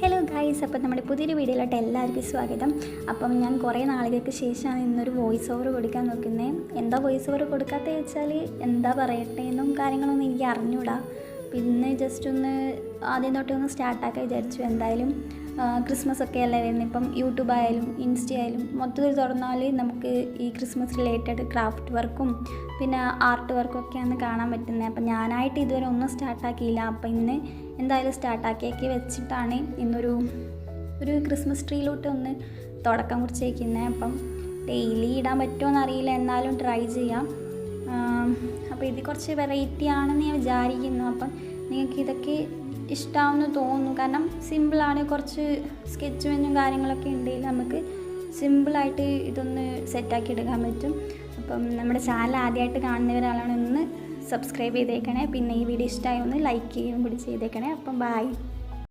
Hello guys, അപ്പോൾ നമ്മുടെ പുതിയൊരു വീഡിയോയിലോട്ട് എല്ലാവർക്കും സ്വാഗതം. അപ്പം ഞാൻ കുറേ നാളുകൾക്ക് ശേഷമാണ് ഇന്നൊരു വോയിസ് ഓവർ കൊടുക്കാൻ നോക്കുന്നത്. എന്താ വോയിസ് ഓവർ കൊടുക്കാത്തത് വെച്ചാൽ എന്താ പറയട്ടെ എന്നും കാര്യങ്ങളൊന്നും എനിക്ക് അറിഞ്ഞൂടാ. പിന്നെ ജസ്റ്റ് ഒന്ന് ആദ്യം തൊട്ട് ഒന്ന് സ്റ്റാർട്ടാക്കാൻ വിചാരിച്ചു. എന്തായാലും ക്രിസ്മസ് ഒക്കെ അല്ലേ വരുന്നത്. ഇപ്പം യൂട്യൂബ് ആയാലും ഇൻസ്റ്റ ആയാലും മൊത്തത്തിൽ തുറന്നാൽ നമുക്ക് ഈ ക്രിസ്മസ് റിലേറ്റഡ് ക്രാഫ്റ്റ് വർക്കും പിന്നെ ആർട്ട് വർക്കും ഒക്കെയാണ് കാണാൻ പറ്റുന്നത്. അപ്പം ഞാനായിട്ട് ഇതുവരെ ഒന്നും സ്റ്റാർട്ടാക്കിയില്ല. അപ്പം ഇന്ന് എന്തായാലും സ്റ്റാർട്ടാക്കിയൊക്കെ വെച്ചിട്ടാണ് ഇന്നൊരു ക്രിസ്മസ് ട്രീയിലോട്ട് ഒന്ന് തുടക്കം കുറിച്ചേക്കുന്നത്. അപ്പം ഡെയിലി ഇടാൻ പറ്റുമോ എന്നറിയില്ല, എന്നാലും ട്രൈ ചെയ്യാം. അപ്പോൾ ഇത് കുറച്ച് വെറൈറ്റി ആണെന്ന് ഞാൻ വിചാരിക്കുന്നു. അപ്പം നിങ്ങൾക്ക് ഇതൊക്കെ ഇഷ്ടമാണെന്ന് തോന്നുന്നു. കാരണം സിമ്പിളാണ്, കുറച്ച് സ്കെച്ച് പെന്നും കാര്യങ്ങളൊക്കെ ഉണ്ടെങ്കിൽ നമുക്ക് സിമ്പിളായിട്ട് ഇതൊന്ന് സെറ്റാക്കി എടുക്കാൻ പറ്റും. അപ്പം നമ്മുടെ ചാനൽ ആദ്യമായിട്ട് കാണുന്നവരാണ് ഒന്ന് സബ്സ്ക്രൈബ് ചെയ്തേക്കണേ. പിന്നെ ഈ വീഡിയോ ഇഷ്ടമായി ഒന്ന് ലൈക്ക് ചെയ്യുകയും കൂടി ചെയ്തേക്കണേ. അപ്പം ബൈ.